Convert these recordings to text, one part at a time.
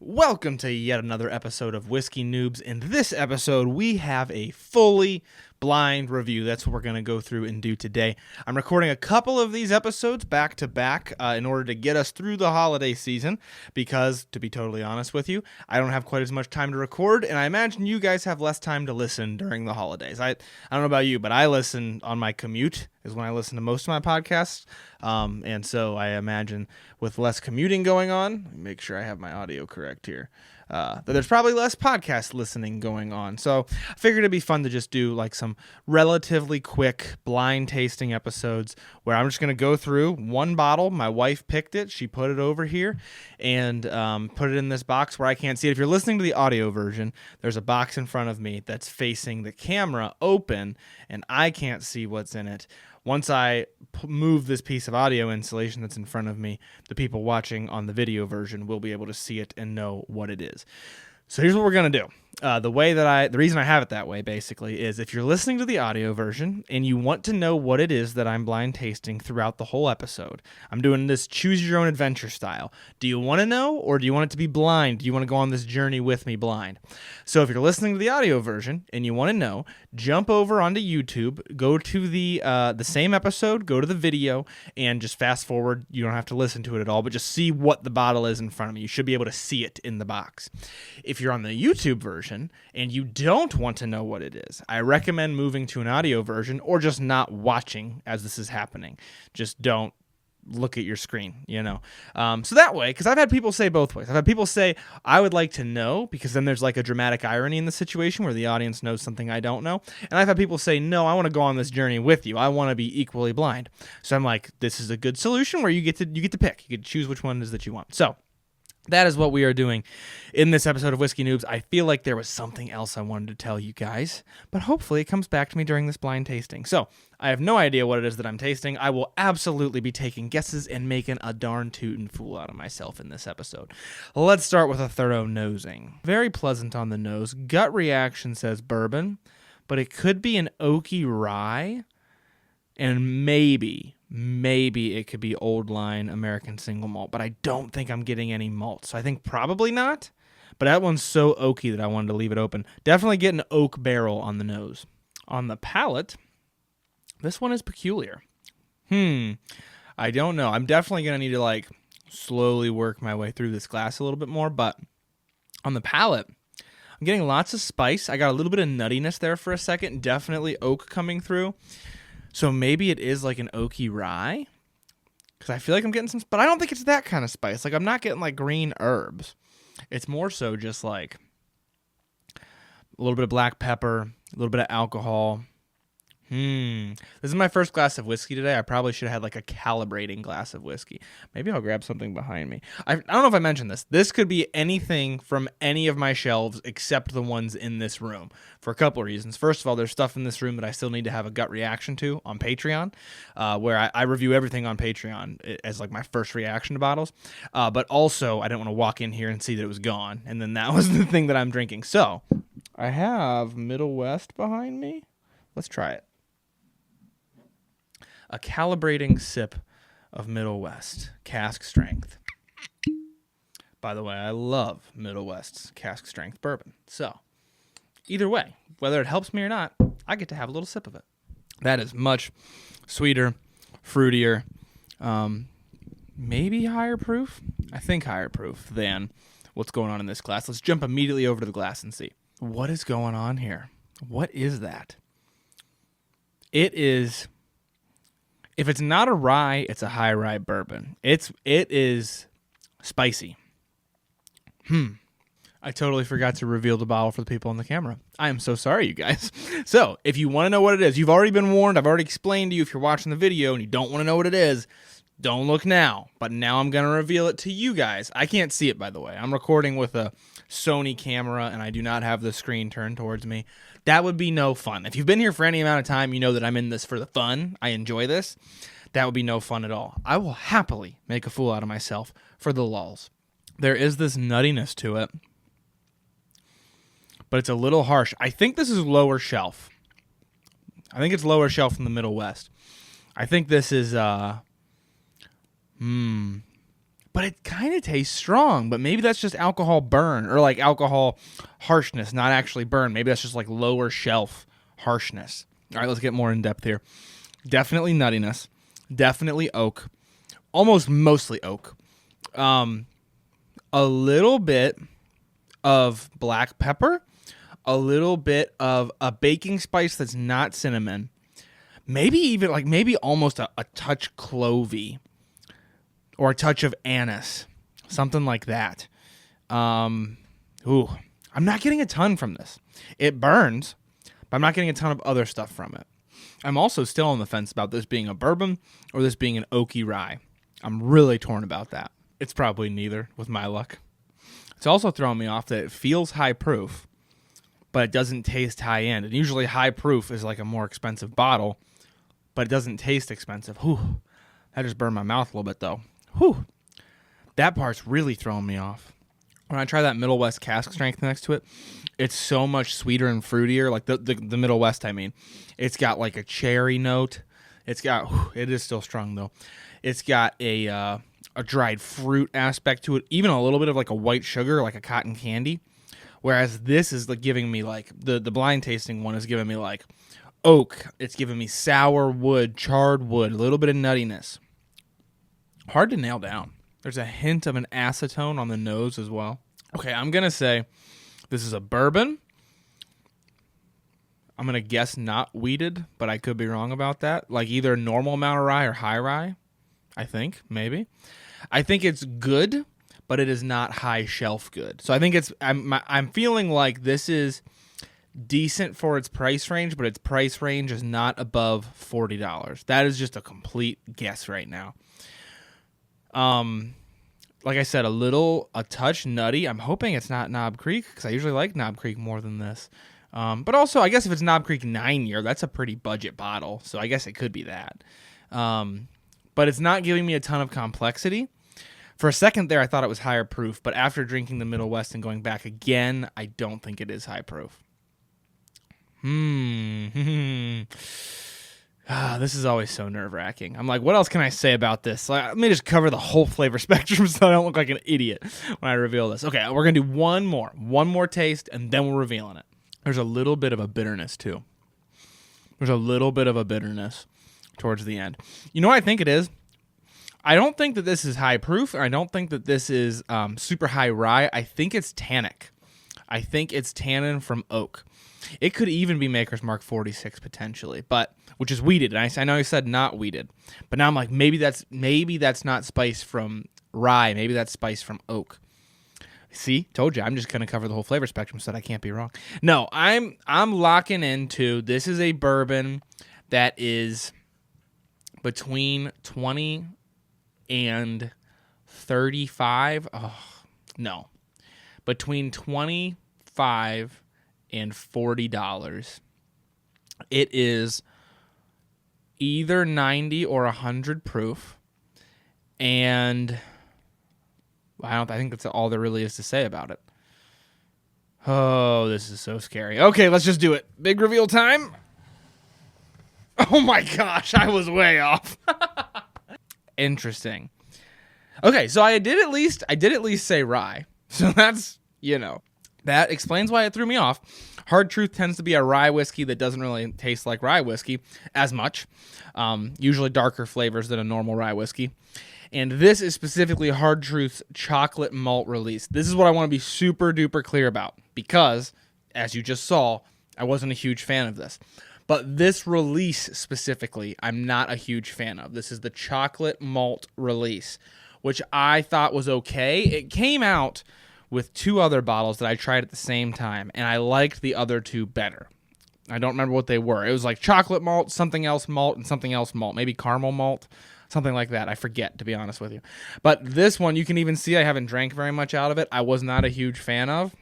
Welcome to yet another episode of Whiskey Noobs. In this episode, we have a fully blind review. That's what we're going to go through and do today. I'm recording a couple of these episodes back to back in order to get us through the holiday season because, to be totally honest with you, I don't have quite as much time to record, and I imagine you guys have less time to listen during the holidays. I don't know about you, but I listen on my commute is when I listen to most of my podcasts, and so I imagine with less commuting going on, make sure I have my audio correct here, that there's probably less podcast listening going on. So I figured it'd be fun to just do like some relatively quick blind tasting episodes where I'm just going to go through one bottle. My wife picked it. She put it over here and put it in this box where I can't see it. If you're listening to the audio version, there's a box in front of me that's facing the camera open and I can't see what's in it. Once I move this piece of audio insulation that's in front of me, the people watching on the video version will be able to see it and know what it is. So here's what we're going to do. The reason I have it that way, basically, is if you're listening to the audio version and you want to know what it is that I'm blind tasting throughout the whole episode, I'm doing this choose your own adventure style. Do you want to know, or do you want it to be blind? Do you want to go on this journey with me blind? So if you're listening to the audio version and you want to know, jump over onto YouTube, go to the same episode, go to the video, and just fast forward. You don't have to listen to it at all, but just see what the bottle is in front of me. You should be able to see it in the box. If you're on the YouTube version and you don't want to know what it is, I recommend moving to an audio version or just not watching as this is happening. Just don't look at your screen, so that way, because I've had people say both ways. I've had people say, I would like to know, because then there's like a dramatic irony in the situation where the audience knows something I don't know. And I've had people say, no, I want to go on this journey with you. I want to be equally blind. So I'm like, this is a good solution where you get to pick. You get to choose which one it is that you want. So that is what we are doing in this episode of Whiskey Noobs. I feel like there was something else I wanted to tell you guys, but hopefully it comes back to me during this blind tasting. So I have no idea what it is that I'm tasting. I will absolutely be taking guesses and making a darn tootin' fool out of myself in this episode. Let's start with a thorough nosing. Very pleasant on the nose. Gut reaction says bourbon, but it could be an oaky rye, and maybe it could be old line American single malt, but I don't think I'm getting any malt. So I think probably not, but that one's so oaky that I wanted to leave it open. Definitely get an oak barrel on the nose. On the palate, this one is peculiar. I don't know. I'm definitely going to need to slowly work my way through this glass a little bit more, but on the palate, I'm getting lots of spice. I got a little bit of nuttiness there for a second. Definitely oak coming through. So maybe it is like an oaky rye, because I feel like I'm getting some, but I don't think it's that kind of spice. Like I'm not getting like green herbs. It's more so just like a little bit of black pepper, a little bit of alcohol. This is my first glass of whiskey today. I probably should have had like a calibrating glass of whiskey. Maybe I'll grab something behind me. I don't know if I mentioned this. This could be anything from any of my shelves except the ones in this room for a couple of reasons. First of all, there's stuff in this room that I still need to have a gut reaction to on Patreon, where I review everything on Patreon as like my first reaction to bottles. But also, I didn't want to walk in here and see that it was gone. And then that was the thing that I'm drinking. So I have Middle West behind me. Let's try it. A calibrating sip of Middle West cask strength. By the way, I love Middle West's cask strength bourbon. So either way, whether it helps me or not, I get to have a little sip of it. That is much sweeter, fruitier, maybe higher proof. I think higher proof than what's going on in this glass. Let's jump immediately over to the glass and see. What is going on here? What is that? It is... If it's not a rye, it's a high rye bourbon. It is spicy. I totally forgot to reveal the bottle for the people on the camera. I am so sorry, you guys. So, if you want to know what it is, you've already been warned. I've already explained to you if you're watching the video and you don't want to know what it is, don't look now. But now I'm going to reveal it to you guys. I can't see it, by the way. I'm recording with a Sony camera and I do not have the screen turned towards me. That would be no fun. If you've been here for any amount of time, you know that I'm in this for the fun. I enjoy this. That would be no fun at all. I will happily make a fool out of myself for the lulz. There is this nuttiness to it, but it's a little harsh. I think this is lower shelf. I think it's lower shelf in the Middle West. I think this is But it kind of tastes strong, but maybe that's just alcohol burn or like alcohol harshness, not actually burn. Maybe that's just like lower shelf harshness. All right, let's get more in depth here. Definitely nuttiness. Definitely oak. Almost mostly oak. A little bit of black pepper. A little bit of a baking spice that's not cinnamon. Maybe even like maybe almost a touch clovey. Or a touch of anise. Something like that. I'm not getting a ton from this. It burns, but I'm not getting a ton of other stuff from it. I'm also still on the fence about this being a bourbon or this being an oaky rye. I'm really torn about that. It's probably neither with my luck. It's also throwing me off that it feels high proof, but it doesn't taste high end. And usually high proof is like a more expensive bottle, but it doesn't taste expensive. Whew. That just burned my mouth a little bit though. Whew. That part's really throwing me off. When I try that Middle West cask strength next to it, it's so much sweeter and fruitier. Like the Middle West, I mean. It's got like a cherry note. It is still strong though. It's got a dried fruit aspect to it. Even a little bit of like a white sugar, like a cotton candy. Whereas this is like giving me like, the blind tasting one is giving me like oak. It's giving me sour wood, charred wood, a little bit of nuttiness. Hard to nail down. There's a hint of an acetone on the nose as well. Okay, I'm going to say this is a bourbon. I'm going to guess not wheated, but I could be wrong about that. Like either a normal amount of rye or high rye, I think, maybe. I think it's good, but it is not high shelf good. So I think I'm feeling like this is decent for its price range, but its price range is not above $40. That is just a complete guess right now. Like I said, a touch nutty. I'm hoping it's not Knob Creek because I usually like Knob Creek more than this. But also, I guess if it's Knob Creek 9-year, that's a pretty budget bottle. So I guess it could be that. But it's not giving me a ton of complexity. For a second there, I thought it was higher proof. But after drinking the Middle West and going back again, I don't think it is high proof. This is always so nerve-wracking. I'm like, what else can I say about this? Like, let me just cover the whole flavor spectrum so I don't look like an idiot when I reveal this. Okay, we're going to do one more taste, and then we're revealing it. There's a little bit of a bitterness, too. There's a little bit of a bitterness towards the end. You know what I think it is? I don't think that this is high proof, and I don't think that this is super high rye. I think it's tannic. I think it's tannin from oak. It could even be Maker's Mark 46 potentially, which is wheated. And I know I said not wheated, but now I'm like, maybe that's not spice from rye. Maybe that's spice from oak. See, told you, I'm just going to cover the whole flavor spectrum so that I can't be wrong. No, I'm locking into, this is a bourbon that is between 20 and 35. Oh, no. Between 25 and $40. It is either 90 or 100 proof, and I think that's all there really is to say about it. Oh, this is so scary. Okay, let's just do it. Big reveal time. Oh my gosh, I was way off. Interesting. Okay, so I did at least say rye. So that's, that explains why it threw me off. Hard Truth tends to be a rye whiskey that doesn't really taste like rye whiskey as much. Usually darker flavors than a normal rye whiskey. And this is specifically Hard Truth's chocolate malt release. This is what I want to be super duper clear about because, as you just saw, I wasn't a huge fan of this. But this release specifically, I'm not a huge fan of. This is the chocolate malt release, which I thought was okay. It came out with two other bottles that I tried at the same time, and I liked the other two better. I don't remember what they were. It was like chocolate malt, something else malt, and something else malt. Maybe caramel malt, something like that. I forget, to be honest with you. But this one, you can even see I haven't drank very much out of it. I was not a huge fan of.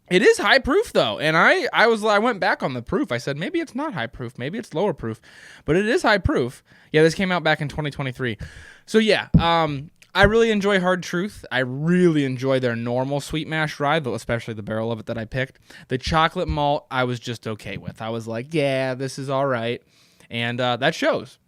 It is high proof, though, and I went back on the proof. I said, maybe it's not high proof. Maybe it's lower proof. But it is high proof. Yeah, this came out back in 2023. So, yeah, I really enjoy Hard Truth. I really enjoy their normal sweet mash rye, especially the barrel of it that I picked. The chocolate malt, I was just okay with. I was like, yeah, this is all right. And that shows.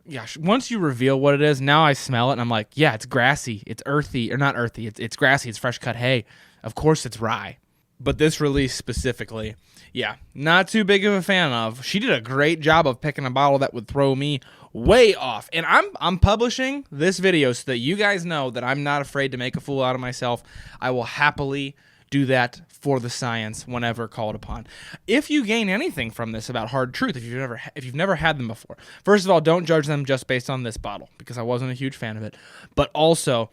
gosh, once you reveal what it is, now I smell it and I'm like, yeah, it's grassy, it's earthy, or not earthy, it's grassy, it's fresh cut hay. Of course it's rye. But this release specifically, yeah, not too big of a fan of. She did a great job of picking a bottle that would throw me way off. And I'm publishing this video so that you guys know that I'm not afraid to make a fool out of myself. I will happily do that for the science whenever called upon. If you gain anything from this about Hard Truth, if you've never had them before, first of all, don't judge them just based on this bottle because I wasn't a huge fan of it. But also,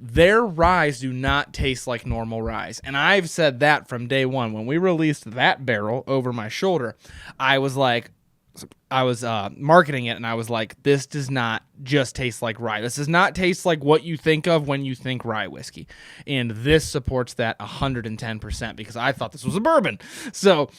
their ryes do not taste like normal ryes, and I've said that from day one. When we released that barrel over my shoulder, I was marketing it, and I was like, this does not just taste like rye. This does not taste like what you think of when you think rye whiskey. And this supports that 110% because I thought this was a bourbon. So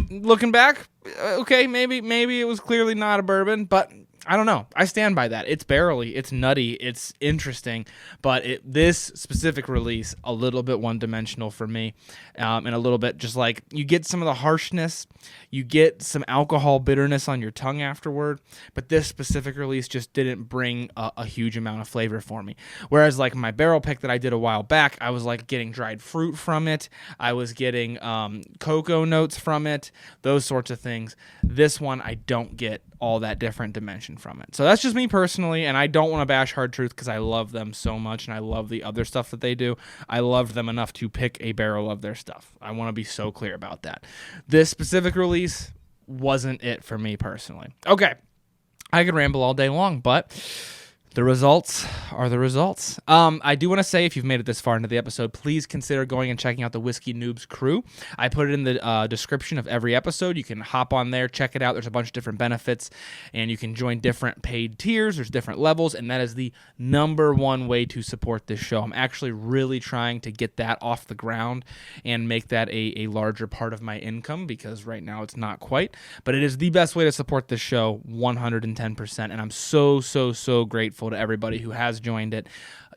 looking back, okay, maybe it was clearly not a bourbon, but I don't know. I stand by that. It's barrely, it's nutty, it's interesting, but this specific release, a little bit one-dimensional for me, and a little bit just like you get some of the harshness, you get some alcohol bitterness on your tongue afterward, but this specific release just didn't bring a huge amount of flavor for me. Whereas like my barrel pick that I did a while back, I was like getting dried fruit from it, I was getting cocoa notes from it, those sorts of things. This one, I don't get all that different dimension from it. So that's just me personally, and I don't want to bash Hard Truth because I love them so much, and I love the other stuff that they do. I loved them enough to pick a barrel of their stuff. I want to be so clear about that. This specific release wasn't it for me personally. Okay, I could ramble all day long, but the results are the results. I do want to say, if you've made it this far into the episode, please consider going and checking out the Whiskey Noobs crew. I put it in the description of every episode. You can hop on there, check it out. There's a bunch of different benefits, and you can join different paid tiers. There's different levels, and that is the number one way to support this show. I'm actually really trying to get that off the ground and make that a larger part of my income, because right now it's not quite. But it is the best way to support this show, 110%, and I'm so grateful to everybody who has joined it.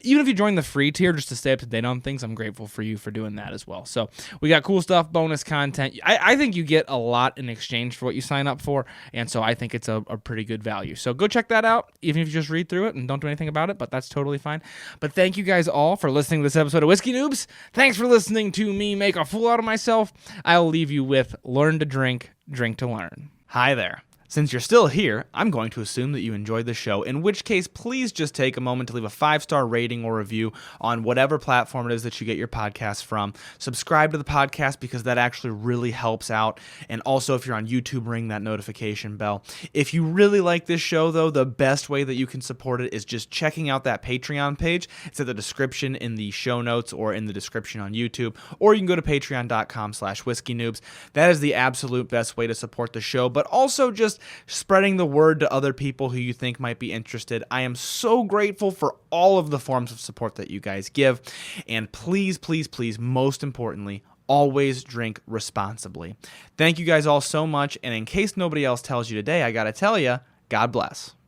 Even if you join the free tier just to stay up to date on things, I'm grateful for you for doing that as well. So we got cool stuff, bonus content. I think you get a lot in exchange for what you sign up for, and so I think it's a pretty good value. So go check that out, even if you just read through it and don't do anything about it, but that's totally fine. But thank you guys all for listening to this episode of Whiskey Noobs. Thanks for listening to me make a fool out of myself. I'll leave you with learn to drink, drink to learn. Hi there. Since you're still here, I'm going to assume that you enjoyed the show, in which case, please just take a moment to leave a 5-star rating or review on whatever platform it is that you get your podcast from. Subscribe to the podcast because that actually really helps out. And also, if you're on YouTube, ring that notification bell. If you really like this show, though, the best way that you can support it is just checking out that Patreon page. It's in the description in the show notes or in the description on YouTube, or you can go to patreon.com/whiskeynoobs. That is the absolute best way to support the show, but also just spreading the word to other people who you think might be interested. I am so grateful for all of the forms of support that you guys give. And please, most importantly, always drink responsibly. Thank you guys all so much. And in case nobody else tells you today, I got to tell you, God bless.